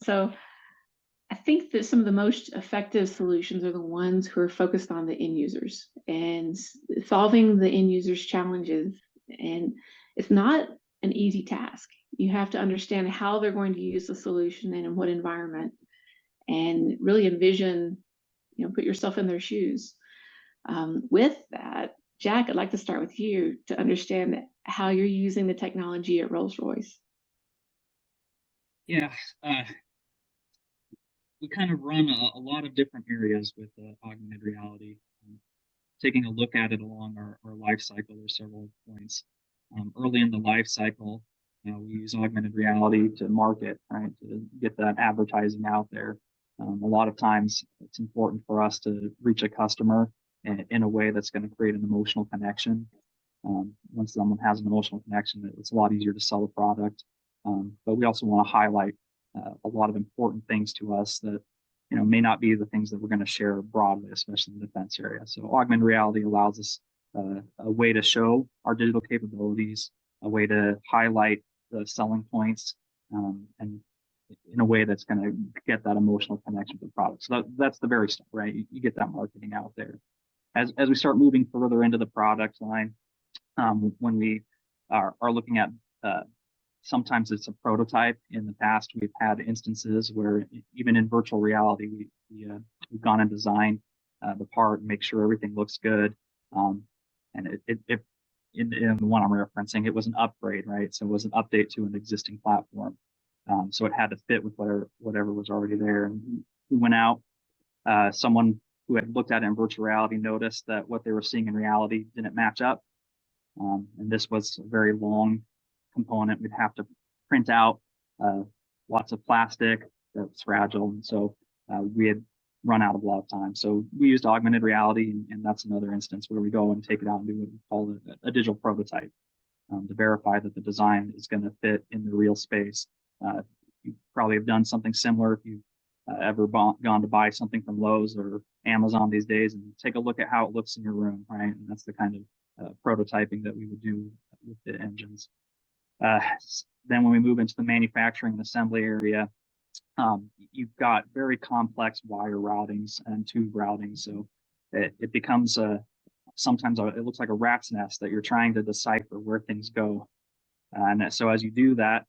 So I think that some of the most effective solutions are the ones who are focused on the end users and solving the end users' challenges. And it's not an easy task. You have to understand how they're going to use the solution and in what environment, and really envision, put yourself in their shoes. With that, Jack, I'd like to start with you to understand how you're using the technology at Rolls-Royce. Yeah, uh, we kind of run a lot of different areas with augmented reality. Taking a look at it along our life cycle, there's several points. Early in the life cycle, we use augmented reality to market, right, to get that advertising out there. A lot of times, it's important for us to reach a customer in a way that's going to create an emotional connection. Once someone has an emotional connection, it's a lot easier to sell a product. But we also want to highlight a lot of important things to us that may not be the things that we're going to share broadly, especially in the defense area. So augmented reality allows us a way to show our digital capabilities, a way to highlight the selling points, and in a way that's going to get that emotional connection to the product. So that's the very stuff, right? You get that marketing out there. As we start moving further into the product line, when we are looking at sometimes it's a prototype. In the past, we've had instances where even in virtual reality, we've gone and designed the part and make sure everything looks good. And in the one I'm referencing, it was an upgrade, right? So it was an update to an existing platform. So it had to fit with whatever was already there. And we went out. Someone who had looked at it in virtual reality noticed that what they were seeing in reality didn't match up. And this was a very long component. We'd have to print out lots of plastic that's fragile. And so we had run out of a lot of time. So we used augmented reality, and that's another instance where we go and take it out and do what we call a digital prototype to verify that the design is going to fit in the real space. You probably have done something similar if you've ever gone to buy something from Lowe's or Amazon these days and take a look at how it looks in your room, right? And that's the kind of prototyping that we would do with the engines. Then when we move into the manufacturing and assembly area, you've got very complex wire routings and tube routing. So it becomes sometimes it looks like a rat's nest that you're trying to decipher where things go. And so as you do that,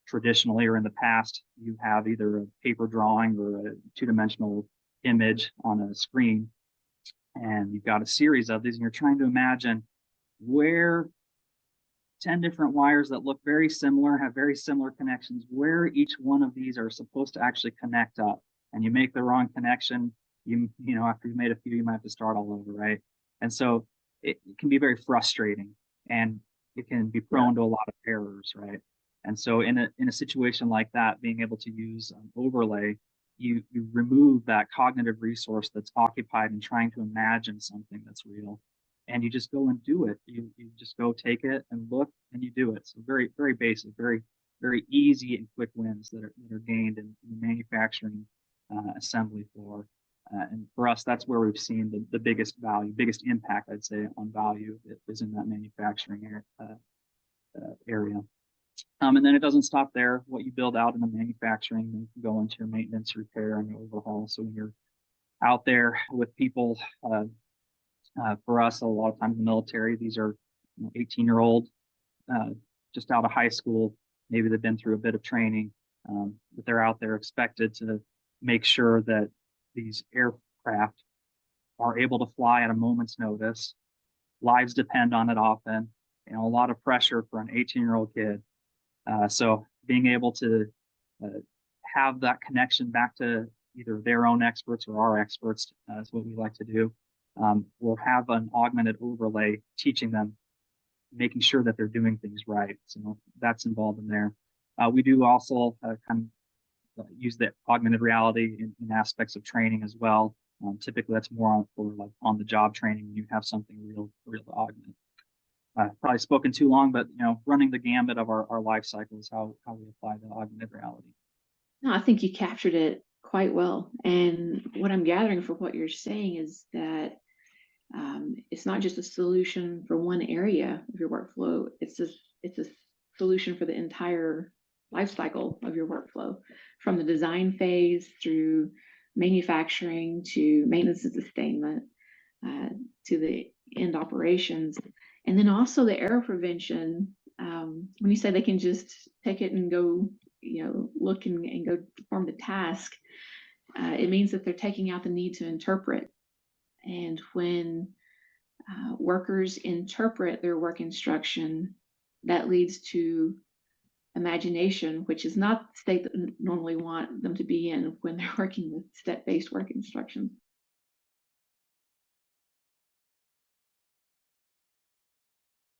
traditionally or in the past, you have either a paper drawing or a two-dimensional image on a screen. And you've got a series of these, and you're trying to imagine where 10 different wires that look very similar, have very similar connections, where each one of these are supposed to actually connect up. And you make the wrong connection, after you've made a few, you might have to start all over, right? And so it can be very frustrating, and it can be prone to a lot of errors, right? And so in a situation like that, being able to use an overlay, you remove that cognitive resource that's occupied in trying to imagine something that's real, and you just go and do it. You just go take it and look, and you do it. So very, very basic, very, very easy and quick wins that are gained in the manufacturing assembly floor. And for us, that's where we've seen the biggest value, biggest impact, I'd say, on value is in that manufacturing area. And then it doesn't stop there. What you build out in the manufacturing, then you can go into your maintenance, repair, and overhaul. So when you're out there with people, for us, a lot of times in the military, these are 18-year-old, just out of high school. Maybe they've been through a bit of training, but they're out there expected to make sure that these aircraft are able to fly at a moment's notice. Lives depend on it often, a lot of pressure for an 18-year-old kid. So being able to have that connection back to either their own experts or our experts is what we like to do. We'll have an augmented overlay teaching them, making sure that they're doing things right. So that's involved in there. We do also kind of use the augmented reality in aspects of training as well. Typically, that's more for like on the job training when you have something real to augment. Probably spoken too long, but running the gambit of our life cycle is how we apply the augmented reality. No, I think you captured it quite well. And what I'm gathering from what you're saying is that it's not just a solution for one area of your workflow. It's a solution for the entire life cycle of your workflow, from the design phase through manufacturing to maintenance and sustainment, to the end operations. And then also the error prevention. When you say they can just take it and go, look and go perform the task, it means that they're taking out the need to interpret. And when workers interpret their work instruction, that leads to imagination, which is not the state that we normally want them to be in when they're working with step-based work instructions.